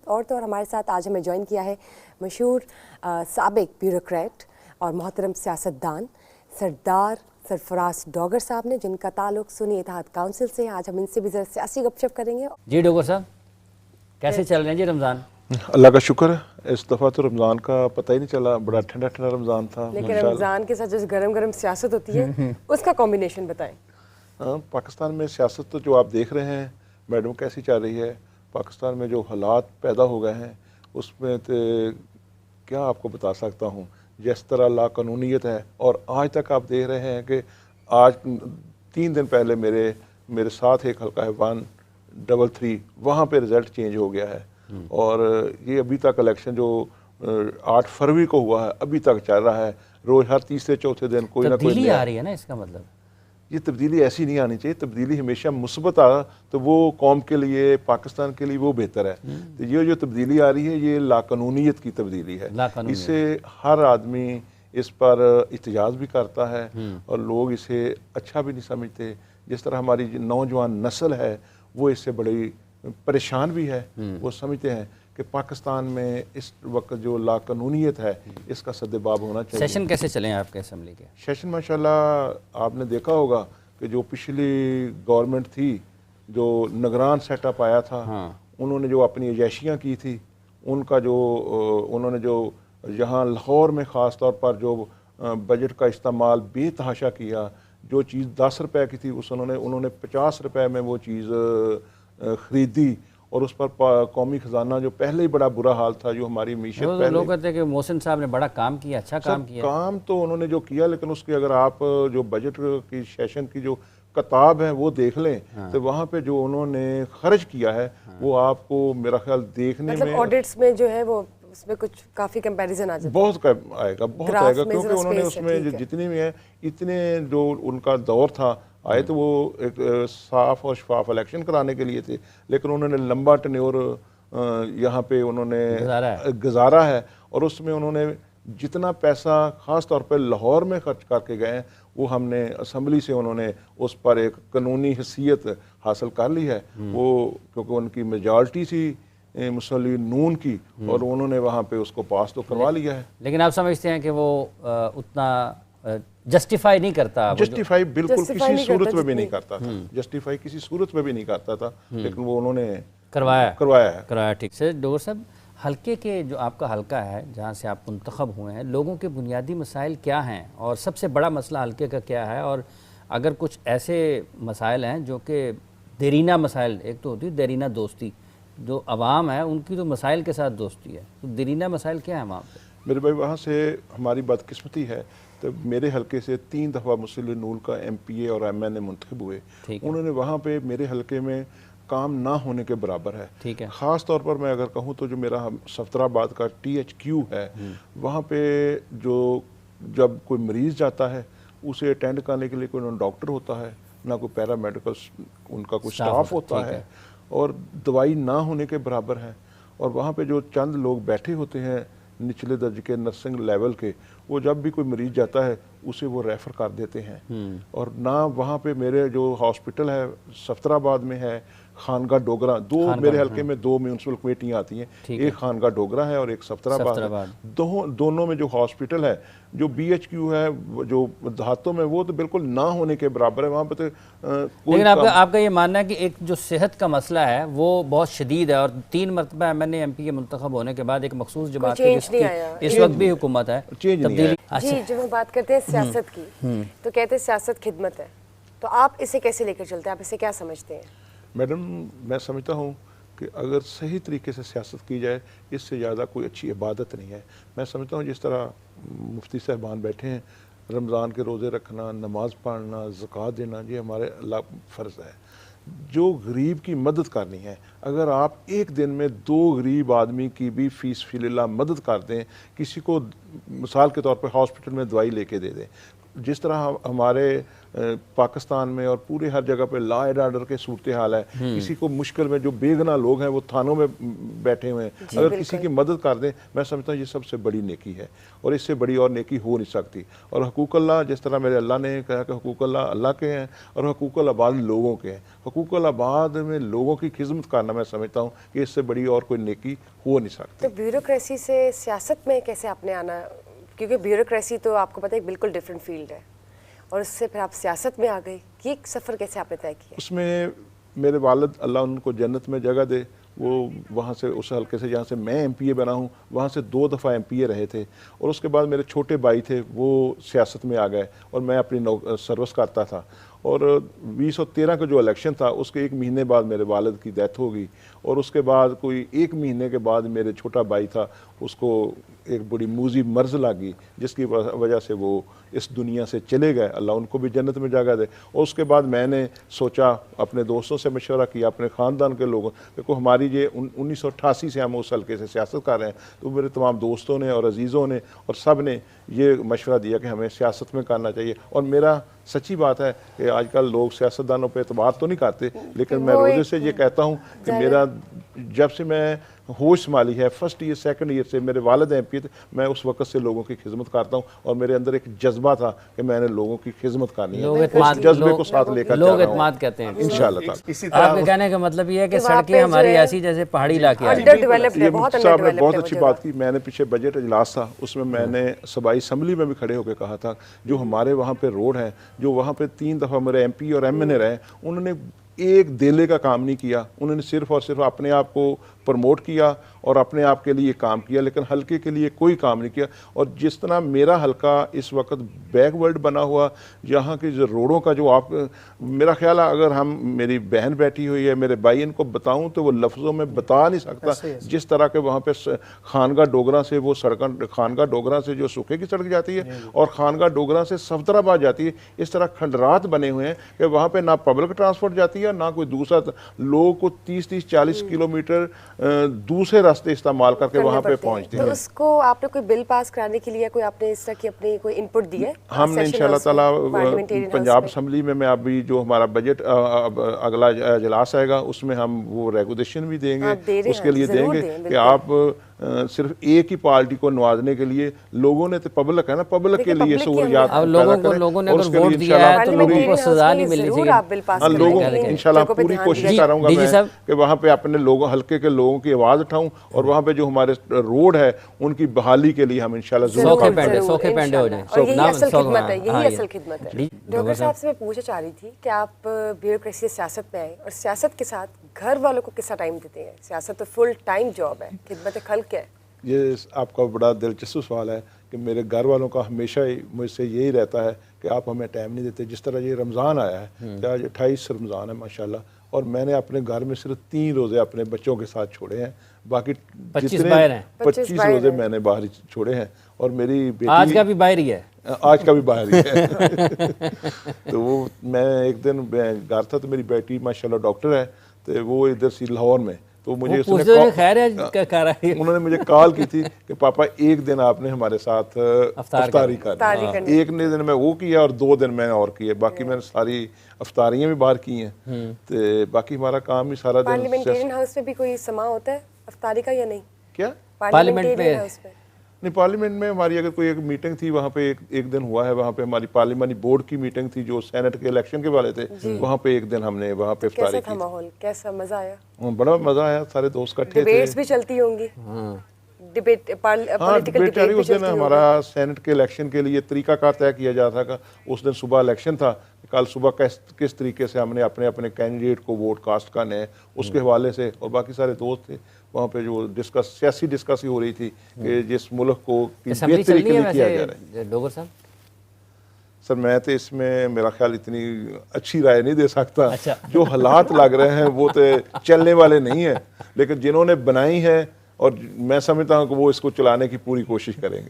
اور تو اور ہمارے ساتھ آج ہمیں جوائن کیا ہے مشہور سابق بیوروکریٹ اور محترم سیاستدان سردار سرفراز ڈوگر صاحب نے، جن کا تعلق سنی اتحاد کونسل سے. آج ہم ان سے بھی ذرا سیاسی گپ شپ کریں گے. جی ڈوگر صاحب، کیسے چل رہے ہیں جی رمضان؟ اللہ کا شکر ہے، اس دفعہ تو رمضان کا پتہ ہی نہیں چلا، بڑا ٹھنڈا ٹھنڈا رمضان تھا. لیکن رمضان کے ساتھ جو گرم گرم سیاست ہوتی ہے اس کا کمبینیشن بتائیں. پاکستان میں سیاست تو جو آپ دیکھ رہے ہیں میڈم کیسی چل رہی ہے، پاکستان میں جو حالات پیدا ہو گئے ہیں اس میں کیا آپ کو بتا سکتا ہوں. جس طرح لا قانونیت ہے، اور آج تک آپ دیکھ رہے ہیں کہ آج 3 دن پہلے میرے ساتھ ایک حلقہ ہے 133، وہاں پہ رزلٹ چینج ہو گیا ہے. اور یہ ابھی تک الیکشن جو 8 فروری کو ہوا ہے ابھی تک چل رہا ہے. روز ہر تیسرے چوتھے دن کوئی نہ کوئی تبدیلی آ رہی ہے نا، اس کا مطلب یہ تبدیلی ایسی نہیں آنی چاہیے. تبدیلی ہمیشہ مثبت آ تو وہ قوم کے لیے، پاکستان کے لیے وہ بہتر ہے. تو یہ جو تبدیلی آ رہی ہے یہ لا قانونیت کی تبدیلی ہے. اس سے ہر آدمی اس پر احتجاج بھی کرتا ہے اور لوگ اسے اچھا بھی نہیں سمجھتے. جس طرح ہماری نوجوان نسل ہے وہ اس سے بڑی پریشان بھی ہے. وہ سمجھتے ہیں کہ پاکستان میں اس وقت جو لا قانونیت ہے اس کا سدباب ہونا چاہیے. سیشن کیسے چلیں آپ کے اسمبلی کے؟ سیشن ماشاءاللہ آپ نے دیکھا ہوگا کہ جو پچھلی گورنمنٹ تھی جو نگران سیٹ اپ آیا تھا، انہوں نے جو اپنی عیاشیاں کی تھی، ان کا جو انہوں نے جو یہاں لاہور میں خاص طور پر جو بجٹ کا استعمال بے تحاشا کیا. جو چیز 10 روپے کی تھی انہوں نے 50 روپے میں وہ چیز خریدی، اور اس پر قومی خزانہ جو پہلے ہی بڑا برا حال تھا، جو ہماری معیشت پہلے لوگ کہتے ہیں کہ محسن صاحب نے بڑا کام کیا، اچھا کام کیا. کام تو انہوں نے جو کیا، لیکن اس کی اگر آپ جو بجٹ کی سیشن کی جو کتاب ہے وہ دیکھ لیں تو وہاں پہ جو انہوں نے خرچ کیا ہے وہ آپ کو میرا خیال دیکھنے میں مطلب آڈٹس میں جو ہے وہ اس میں کچھ کافی کمپیریزن آ جاتا ہے. بہت آئے گا کیونکہ انہوں نے اس میں جتنی بھی ہیں اتنے جو ان کا دور تھا آئے تو وہ ایک صاف اور شفاف الیکشن کرانے کے لیے تھے، لیکن انہوں نے لمبا ٹینیور یہاں پہ انہوں نے گزارا ہے. اور اس میں انہوں نے جتنا پیسہ خاص طور پہ لاہور میں خرچ کر کے گئے ہیں وہ ہم نے اسمبلی سے انہوں نے اس پر ایک قانونی حیثیت حاصل کر لی ہے. وہ کیونکہ ان کی میجارٹی تھی مسلم نون کی، اور انہوں نے وہاں پہ اس کو پاس تو کروا لیا ہے. لیکن آپ سمجھتے ہیں کہ وہ اتنا جسٹیفائی نہیں کرتا؟ جسٹیفائی بالکل کسی صورت میں بھی نہیں کرتا تھا، جسٹیفائی کسی صورت میں بھی نہیں کرتا تھا، لیکن وہ انہوں نے کروایا ہے. ٹھیک سے ڈوگر صاحب، حلقے کے جو آپ کا حلقہ ہے جہاں سے آپ منتخب ہوئے ہیں، لوگوں کے بنیادی مسائل کیا ہیں اور سب سے بڑا مسئلہ حلقے کا کیا ہے؟ اور اگر کچھ ایسے مسائل ہیں جو کہ دیرینہ مسائل، ایک تو ہوتی ہے دیرینہ دوستی، جو عوام ہے ان کی تو مسائل کے ساتھ دوستی ہے، تو دیرینہ مسائل کیا ہیں وہاں پہ؟ میرے بھائی وہاں سے ہماری بدقسمتی ہے تو میرے حلقے سے 3 دفعہ مسلم نون کا MP اور MN منتخب ہوئے. انہوں نے وہاں پہ میرے حلقے میں کام نہ ہونے کے برابر ہے. خاص طور پر میں اگر کہوں تو جو میرا صفدر آباد کا THQ ہے، وہاں پہ جو جب کوئی مریض جاتا ہے اسے اٹینڈ کرنے کے لیے کوئی نہ ڈاکٹر ہوتا ہے، نہ کوئی پیرامیڈیکل ان کا کوئی سٹاف ہوتا ہے، اور دوائی نہ ہونے کے برابر ہے. اور وہاں پہ جو چند لوگ بیٹھے ہوتے ہیں نچلے درجے کے نرسنگ لیول کے، وہ جب بھی کوئی مریض جاتا ہے اسے وہ ریفر کر دیتے ہیں. اور نہ وہاں پہ میرے جو ہاسپٹل ہے صفدر آباد میں ہے، خانگاہ ڈوگرہ، میرے حلقے میں 2 میونسپل کمیٹیاں آتی ہیں، ایک خانگاہ ڈوگرہ ہے اور ایک صفدر آباد ہے. دونوں میں جو ہاسپٹل ہے، جو BHQ ہے جو دہاتوں میں، وہ تو بالکل نہ ہونے کے برابر ہے. وہاں پہ تو لیکن آپ کا یہ ماننا ہے کہ ایک جو صحت کا مسئلہ ہے وہ بہت شدید ہے، اور 3 مرتبہ MN MP کے منتخب ہونے کے بعد ایک مخصوص جماعت اس وقت بھی حکومت ہے، تبدیلی. جی جب ہم بات کرتے ہیں سیاست کی تو کہتے ہیں سیاست خدمت ہے، تو آپ اسے کیسے لے کر چلتے ہیں؟ آپ اسے کیا سمجھتے ہیں؟ میڈم میں سمجھتا ہوں کہ اگر صحیح طریقے سے سیاست کی جائے اس سے زیادہ کوئی اچھی عبادت نہیں ہے. میں سمجھتا ہوں جس طرح مفتی صاحبان بیٹھے ہیں، رمضان کے روزے رکھنا، نماز پڑھنا، زکوٰۃ دینا، یہ ہمارے اللہ فرض ہے. جو غریب کی مدد کرنی ہے، اگر آپ ایک دن میں 2 غریب آدمی کی بھی فی سبیل اللہ مدد کر دیں، کسی کو مثال کے طور پہ ہاسپٹل میں دوائی لے کے دے دیں، जिस तरह हमारे पाकिस्तान में और पूरे हर जगह पे लॉ एंड ऑर्डर के सूरत हाल है, किसी को मुश्किल में जो बेगुनाह लोग हैं वो थानों में बैठे हुए हैं, अगर किसी की मदद कर दें, मैं समझता हूँ ये सबसे बड़ी नेकी है और इससे बड़ी और नेकी हो नहीं सकती। और हकूक़ अल्लाह, जिस तरह मेरे अल्लाह ने कहा कि हकूक़ अल्लाह अल्लाह के हैं और हकूक़ अल-अबाद लोगों के हैं। हकूक़ अल-अबाद में लोगों की खिदमत करना, मैं समझता हूँ कि इससे बड़ी और कोई नेकी हो नहीं सकती। तो ब्यूरोक्रेसी से सियासत में कैसे आपने आना, क्योंकि ब्यूरोक्रेसी तो आपको पता है एक बिल्कुल डिफरेंट फील्ड है, और उससे फिर आप सियासत में आ गए, ये एक सफ़र कैसे आपने तय किया? उसमें मेरे वालिद, अल्लाह उनको जन्नत में जगह दे, वो वहाँ से उस हल्के से जहाँ से मैं एमपीए बना हूँ वहाँ से 2 दफ़ा एमपीए रहे थे, और उसके बाद मेरे छोटे भाई थे वो सियासत में आ गए और मैं अपनी सर्विस करता था। और 2013 का जो इलेक्शन था उसके 1 महीने बाद मेरे वालिद की डेथ हो गई, और उसके बाद कोई 1 महीने के बाद मेरे छोटा भाई था, उसको एक बड़ी मूजी मर्ज लगी जिसकी वजह से वो इस दुनिया से चले गए, अल्लाह उनको भी जन्नत में जगह दे। और उसके बाद मैंने सोचा, अपने दोस्तों से मशवरा किया, अपने ख़ानदान के लोगों, देखो हमारी ये 1988 से हम उस हल्के से सियासत कर रहे हैं, तो मेरे तमाम दोस्तों ने और अजीज़ों ने और सब ने ये मशवरा दिया कि हमें सियासत में करना चाहिए। और मेरा सच्ची बात है कि आजकल लोग सियासतदानों पर एतबार तो नहीं करते, लेकिन मैं रोज़े से ये कहता हूँ कि मेरा जब से मैं होश संभाली है, फर्स्ट ईयर सेकंड ईयर से मेरे वालिद एमपी थे, मैं उस वक्त से लोगों की खिदमत करता हूँ और मेरे अंदर एक जज्बा था कि मैंने लोगों की खिदमत करनी है। उस जज्बे को साथ लेकर लोग एतमाद कहते हैं इंशाअल्लाह। आपके कहने का मतलब ये है कि सड़कें हमारी ऐसी जैसे पहाड़ी इलाके हैं। ये मुफ्ती साहब ने बहुत अच्छी बात की। मैंने पीछे बजट इजलास था, उसमें मैंने सूबाई असम्बली में भी खड़े होकर कहा था, जो हमारे वहाँ पे रोड है, जो वहाँ पे 3 दफ़ा मेरे एमपी और एमएनए रहे, उन्होंने एक देले का काम नहीं किया, उन्होंने सिर्फ और सिर्फ अपने आप को प्रमोट किया और अपने आप के लिए काम किया, लेकिन हल्के के लिए कोई काम नहीं किया। और जिस तरह मेरा हल्का इस वक्त बैकवर्ड बना हुआ, यहाँ की जो रोडों का जो आप, मेरा ख्याल है अगर हम, मेरी बहन बैठी हुई है, मेरे भाई, इनको बताऊं तो वो लफ्ज़ों में बता नहीं सकता जिस तरह के वहाँ पे खानगा डोगरा से वो सड़क, खानगा डोगरा से जो सूखे की सड़क जाती है और खानगा डोगरा से सफदराबाद जाती है, इस तरह खंडरात बने हुए हैं कि वहाँ पे ना पब्लिक ट्रांसपोर्ट जाती है ना कोई दूसरा, लोगों को 30-40 किलोमीटर दूसरे रास्ते इस्तेमाल करके वहाँ पे पहुँचते हैं। तो उसको आपने कोई बिल पास कराने के लिए कोई आपने इस तरह की अपनी कोई इनपुट दी है? हमने इंशाल्लाह ताला पंजाब असम्बली में, मैं अभी जो हमारा बजट अगला इजलास आएगा उसमें हम वो रेगुलेशन भी देंगे, उसके लिए देंगे कि आप सिर्फ एक ही पार्टी को नवाजने के लिए, लोगों ने तो पब्लिक है ना, पब्लिक के लिए सहूलियात लोगों ने अगर वोट दिया है तो लोगों को सजा नहीं मिलनी चाहिए। लोगों इंशाल्लाह पूरी कोशिश कर रहा हूँ मैं कि वहाँ पे अपने लोगों, हल्के के लोगों की आवाज़ उठाऊँ और वहाँ पे जो हमारे रोड है उनकी बहाली के लिए हम इंशाल्लाह सोखे पेंडे हो जाए। यही असल खिदमत है, यही असल खिदमत है। डॉक्टर साहब से मैं पूछना चाह रही थी कि आप ब्यूरोक्रेसी से सियासत में आए और सियासत के साथ घर वालों को कितना टाइम देते हैं? सियासत तो फुल टाइम जॉब है, खिदमत खल्क है। ये आपका बड़ा दिलचस्प सवाल है कि मेरे घर वालों का हमेशा ही मुझसे यही रहता है कि आप हमें टाइम नहीं देते। जिस तरह ये रमज़ान आया है, आज 28 रमज़ान है माशाल्लाह, और मैंने अपने घर में सिर्फ 3 रोज़े अपने बच्चों के साथ छोड़े हैं, बाकी 25 बाहर हैं। 25 रोज़े मैंने बाहर छोड़े हैं। और मेरी बेटी आज का भी बाहर ही है, आज का भी बाहर ही है। तो वो मैं एक दिन घर था तो मेरी बेटी माशाल्लाह डॉक्टर है, तो वो इधर सी लाहौर में, तो मुझे खैर है, उन्होंने मुझे कॉल की थी कि पापा एक दिन आपने हमारे साथ अफ्तारी कर, एक दिन मैं वो किया और 2 दिन मैंने और किए, बाकी मैंने सारी अफ्तारियाँ भी बाहर की हैं। तो बाकी हमारा काम ही सारा दिन। पार्लियामेंटेरियन हाउस में भी कोई समा होता है अफ्तारी का या नहीं? क्या पार्लियामेंट में? नहीं, पार्लियामेंट में हमारी अगर कोई एक मीटिंग थी, वहाँ पे एक दिन हुआ है, वहाँ पे हमारी पार्लियामानी बोर्ड की मीटिंग थी जो सेनेट के इलेक्शन के वाले थे, वहाँ पे एक दिन हमने वहाँ पे इफ्तारी की। कैसा था माहौल, कैसा मजा आया? बड़ा मजा आया, सारे दोस्त इकट्ठे थे। डिबेट्स भी चलती होंगी? डिबेट, पॉलिटिकल डिबेट उस दिन हमारा सेनेट के इलेक्शन के लिए तरीका कार तय किया जा रहा था। उस दिन सुबह इलेक्शन था, कल सुबह किस तरीके से हमने अपने अपने कैंडिडेट को वोट कास्ट करने हैं उसके हवाले से, और बाकी सारे दोस्त थे वहाँ पे जो सियासी डिस्कस हो रही थी कि जिस मुल्क को बेहतरी के लिए किया जा रहा है। डोगर साहब सर, मैं तो इसमें मेरा ख्याल इतनी अच्छी राय नहीं दे सकता। अच्छा। जो हालात लग रहे हैं वो तो चलने वाले नहीं है, लेकिन जिन्होंने बनाई है और मैं समझता हूँ कि वो इसको चलाने की पूरी कोशिश करेंगे।